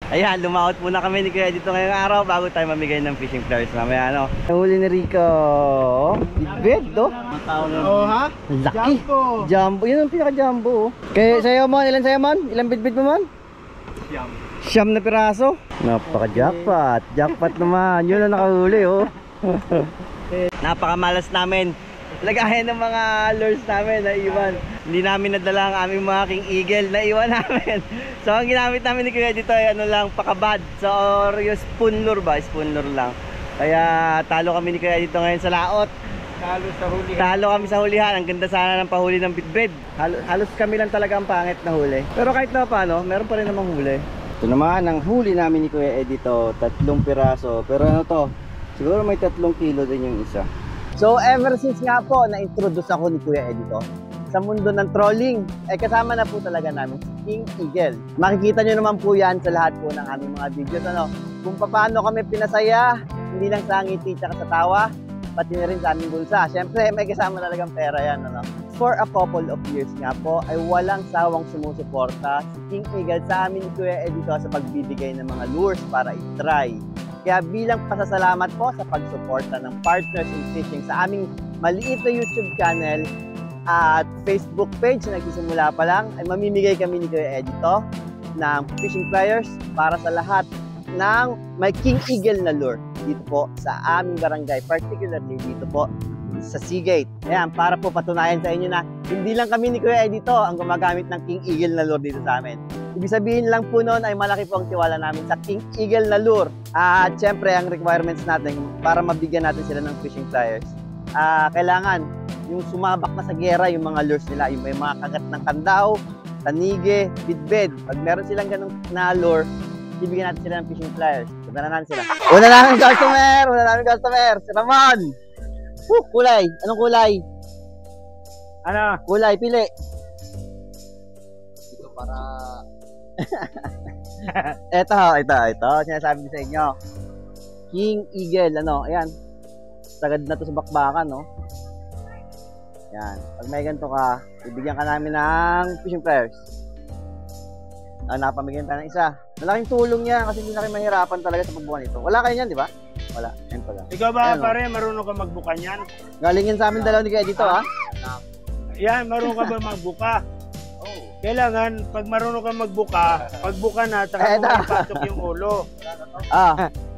Ayan, lumaot muna kami ni Kuya dito ngayong araw bago tayo mamigay ng fishing flyers mamaya, ano. Nahuli ni Rico. Big do. Oh, ha? Laki. Jumbo. Jumbo. Yun ang pinaka-jumbo. Kaya sa'yo, Mon. Ilan sa'yo, Mon? Ilang bit-bit mo, Mon? Siyam na piraso. Napaka-jackpot. Jackpot naman. Yun ang nakahuli, oh. Napakamalas namin. Lagayan ng mga lures namin na iwan. Hindi namin nadala ang aming mga king eagle na iwan namin. So ang ginamit namin ni Kuya dito ay ano lang, pakabad. So or yung spoon lure ba? Spoon lure lang. Kaya talo kami ni Kuya dito ngayon sa laot. Talo sa hulihan. Talo kami sa hulihan. Ang ganda sana ng pahuli ng bitbit. Halos kami lang talaga ang pangit na huli. Pero kahit na paano, meron pa rin namang huli. Ito naman ang huli namin ni Kuya dito, 3 piraso. Pero ano to? Siguro may 3 kilo din yung isa. So ever since nga po na-introduce ako ni Kuya dito sa mundo ng trolling, kasama na po talaga namin si King Eagle. Makikita nyo naman po yan sa lahat po ng aming mga videos, ano, kung paano kami pinasaya, hindi lang sa ngiti at sa tawa, pati na rin sa aming bulsa. Siyempre may kasama talagang pera yan, ano. For a couple of years nga po ay walang sawang sumusuporta si King Eagle sa amin ni Kuya dito sa pagbibigay ng mga lures para i-try. Kaya bilang pasasalamat po sa pagsuporta ng Partners in Fishing sa aming maliit na YouTube channel at Facebook page na nagsisimula pa lang, ay mamimigay kami ni Kuya dito ng fishing flyers para sa lahat ng may King Eagle na lure dito po sa aming barangay, particularly dito po sa Seagate. Ayan, para po patunayan sa inyo na hindi lang kami ni Kuya dito ang gumagamit ng King Eagle na lure dito sa amin. Ibig sabihin lang po noon ay malaki po ang tiwala namin sa King Eagle na lure. At syempre ang requirements natin para mabigyan natin sila ng fishing flyers, kailangan yung sumabak na sa gera yung mga lures nila, yung may mga kagat ng kandaw, tanige, bidbed. Pag meron silang ganung na lure, bibigyan natin sila ng fishing flyers. Punta na natin sila. Una namin customer! Si Ramon! Kulay! Anong kulay? Ano? Kulay, pili! Ito para... ito. Sinasabi ko sa inyo. King Eagle, ano, ayan. Sagad na to sa bakbakan, no? Yan. Pag may ganito ka, bibigyan ka namin ng fishing flyers. Napamigyan tayo ng isa. Malaking tulong yan kasi hindi na kayo mahirapan talaga sa pagbuka nito. Wala kayo yan, di ba? Wala. Ayan pala. Ikaw ba, ayan, pare, marunong ka magbuka niyan? Galing yan sa amin dalaw ni Kuya dito, ha? Yan, marunong ka ba magbuka? Kailangan, pag marunong ka magbuka, pagbuka na, saka mo ipasok yung ulo.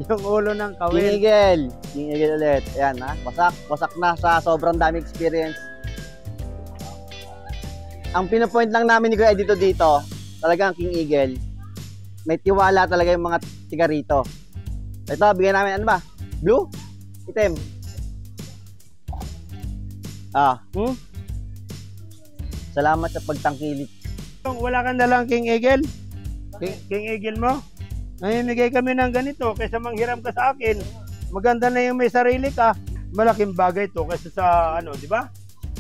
Yung ulo ng kawil. King Eagle ulit. Ayan, ha? Wasak na sa sobrang dami experience. Ang pinopoint lang namin ni Kuya dito, talagang King Eagle, may tiwala talaga yung mga tiga rito. Ito, bigyan namin, ano ba? Blue? Itim? Salamat sa pagtangkilik. Wala kang dalang King Eagle? King Eagle mo? Namimigay kami ng ganito kaysa manghiram ka sa akin. Maganda na yung may sarili ka. Malaking bagay to kaysa sa ano, di ba?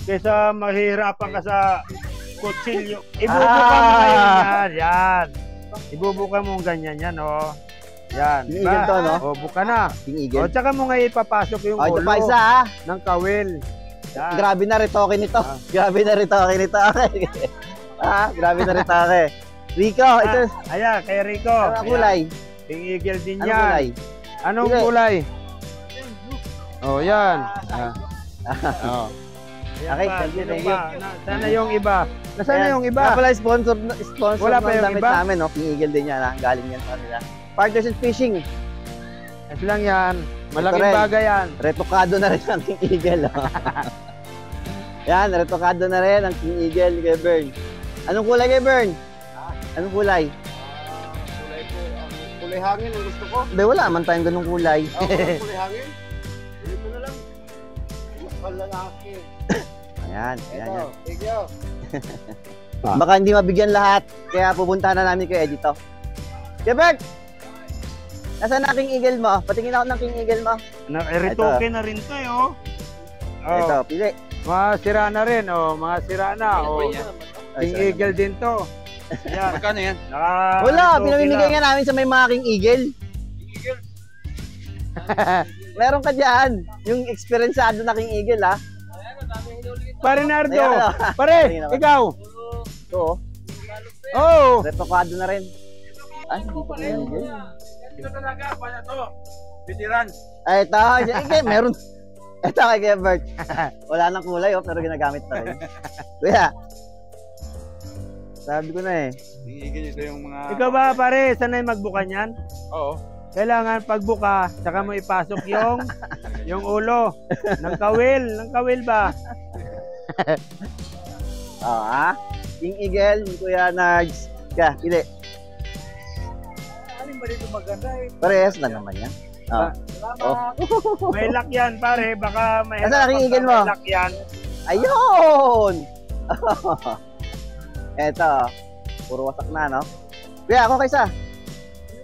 Kaysa mahihirapan ka sa kutsilyo. Ibubuka mo ngayon yan. Ibubuka mo ganyan yan, oh. Yan. King Eagle to, no? O, buka na. King Eagle. O, tsaka mo ngayon ipapasok yung Ito ulo pa isa, ha? ng kawil. Yan. Grabe na retoke nito. Grabe na retoke nito. Grabe na retoke. Rico, ito. Ayan, kay Rico. Anong kulay? King Eagle din Anong yan. kulay? Anong Pili. kulay? Oh, yan. Oh. Okay, thank you. Sana yung iba. Nasaan na yung iba? Wala sponsor Wala pa ng yung damit iba? namin, no? King Eagle din yan, ha? Galing yan sa kanila. Partners in Fishing. Yes lang yan. Malaking rin. bagay yan. Retokado na rin ang King Eagle, oh. Yan, retokado na rin ang King Eagle kay Bern. Anong kulay kay Bern? Anong kulay? Kulay po. Kulay hangin ang gusto ko. Hindi, wala man tayong ganung kulay. Kulay hangin? Dito na lang. Palalaki. Ayan. Thank you. Baka hindi mabigyan lahat, kaya pupunta na namin kay dito. Kaya Bert! Nasaan na King Eagle mo? Patingin ako ng King Eagle mo. Retoke na rin to, oh. Ito, pili. Masira na rin, oh. Masira na, oh. King Eagle din to. Ayan. Magkano yan? Wala, pinamimigay nga namin sa may mga King Eagle. Meron ka dyan. Yung experienceado na King Eagle, ha? Pare Nardo, Ayan, pare, Tingin naman. ikaw. Ito, Oh, retokado na rin. Ay, hindi pa King Eagle. Ito talaga, paano to? Veteran. Ay, ito. Meron. Ito kay Kuya Bert. Wala nang kulay, oh, pero ginagamit pa rin. Kuya. Sabi ko na eh. King Eagle, ito yung mga... Ikaw ba pare, sanay magbuka niyan? Oo. Kailangan pagbuka, saka mo ipasok yung ulo ng kawil ba? Oo, ha? King Eagle, ni Kuya Nards. Kaya, pili. Alin ba dito maganda eh? Parehas lang naman yan. Oh. Oh. May lock yan pare, baka may Nasaan ang King Eagle mo? may lock yan. Ayun! Eto, puro wasak na, no? Kuya, ako kaysa.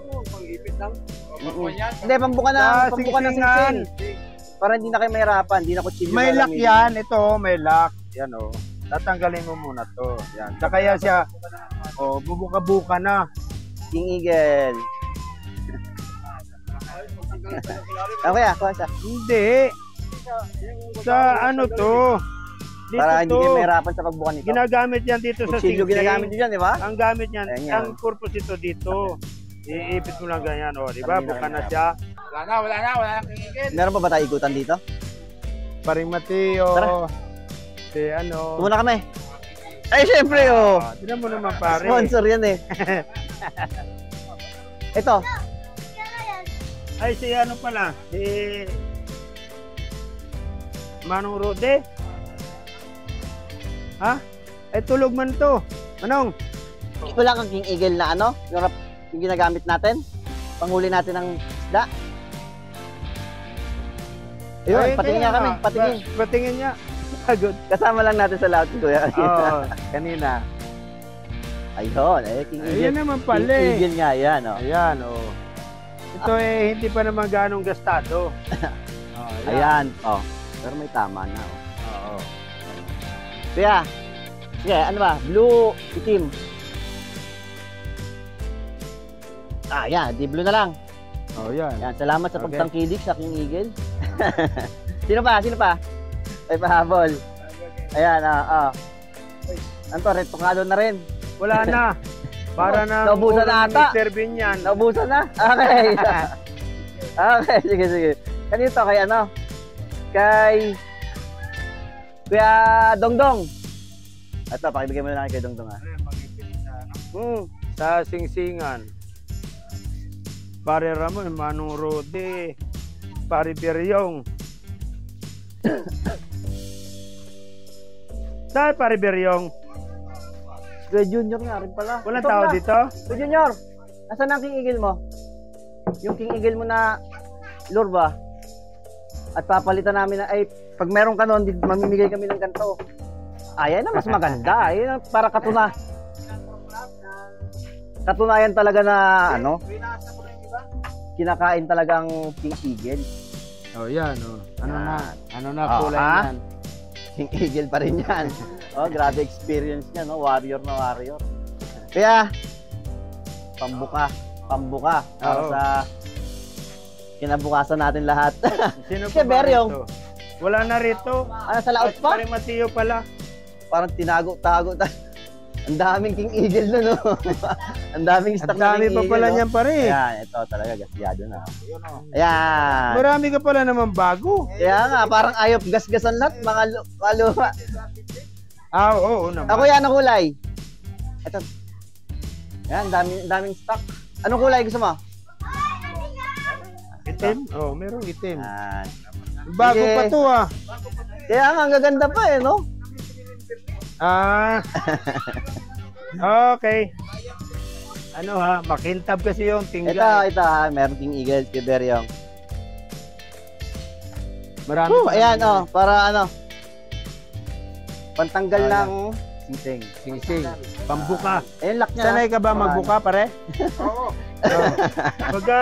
Yung pang-ipit lang. Hindi, pambuka Ah, ng singsingan. singsing. Para hindi na kayo mahirapan, hindi na kutsilyo. May lock gagamitin. yan, ito may lock. Yan oh. Tatanggalin mo muna to. Yan. Saka yan siya, oh, bubuka-buka na. King Eagle. Okay, ako kaysa. Hindi. Sa ano to? Dito Para hindi to. kayo mahirapan sa pagbuka nito. Ginagamit yan dito sa Kutsilyo singsing. ginagamit nyo dyan, di ba? Ang gamit niyan, Ayan yan. ang purpose ito dito. Iipit mo lang ganyan, oh, di ba? Sabi na Buka na ganyan. siya. Wala na King Eagle. Meron pa ba tayo ikutan dito? Paring Mateo. Tara. Si ano. Tumuna kami. Ay, syempre, oh. Tignan mo naman pare. Sponsor yan eh. Ito. Ay, si ano pala? Si Manong Rode. Ha? Ay, tulog man to. Manong, Wala kang King Eagle na ano? Yung ginagamit natin? Panghuli natin ng isda? Ayun, ay, patingin kaya nga kami. nga. Patingin. Patingin niya. Pagod. Kasama lang natin sa lahat, kuya. Oo, kanina. Ayun, King Ayan Eagle. naman King pala eh. Eagle nga yan, oh. Ayan, oh. Ito eh, hindi pa naman ganong gastado. Oh, Ayan, oh. Pero may tama na, oh. Oo. Kuya, sige, ano ba? Blue, itim. Yan, di blue na lang. Oh, yan. Yan, salamat sa Okay. pagtangkilik sa King Eagle. Sino pa? Ay, pahabol. Ayan, Ano to, retokado na rin. Wala na. Para na Naubusan na ata. Mr. Bean yan. Naubusan na? Okay. Okay, sige. Kanito, kay ano? Kay Kuya Dongdong. Ito, pakibigay mo na lang kay Dongdong, ha? Sa singsingan. Pare Ramon, Manong Rode, Pare Beryong. Saan Pare Beryong? Kuya Junior nga rin pala. Walang Ito tao pala. dito? Kuya Junior, nasaan ang King Eagle mo? Yung King Eagle mo na lure ba? At papalitan namin na, ay, pag meron ka nun, mamimigay kami ng ganito. Ayan na, mas maganda. Ayan, para katunayan talaga na, ano, kinakain talagang King Eagle. Oh, yan. Oh. Ano na Oh, kulay ah? yan? King Eagle pa rin yan. Oh, grabe experience niya, no? Warrior na warrior. Kaya, pambuka para Oo. sa kinabukasan natin lahat. Sino Si pa ba Beryong. rito? Wala na rito. Ano sa laot pa? Pare Mateo pala. Parang tinago-tago. Ang daming King Eagle nun, no? Ang daming stock Ang dami na King pa Eagle, pala no? niyan pare. Ayan, ito talaga, gasyado na. Ayan. Marami ka pala naman bago. Kaya nga, parang ayop gasgasan lahat, mga luma. Oo naman. Ako yan, ang kulay. Ito. Ayan, daming stock. Anong kulay gusto mo? Itim? Oh, merong itim. Ayan. Bago Sige. pa to ah. Kaya nga, ang gaganda pa eh, no? Ah. Okay. Ano ha, makintab kasi yung tinggal. Ito ha, meron King Eagle, Tiberyong. Marami pa Ayan, naman. para ano, pantanggal Ayan. ng sing-sing. Sing-sing. Pambuka. Ayun, lock niya. Sanay ka ba Ayan. magbuka pare? Oo. Pagka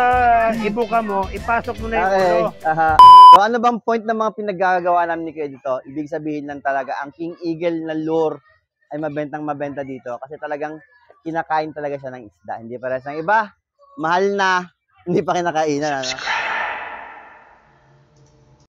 ibuka mo, ipasok mo na yung Okay. ulo. Aha. So ano bang point ng mga pinaggagawa namin ni Kuya dito? Ibig sabihin lang talaga, ang King Eagle na lure ay mabenta dito kasi talagang kinakain talaga siya ng isda. Hindi pares ng iba. Mahal na, hindi pa kinakainan. Ano?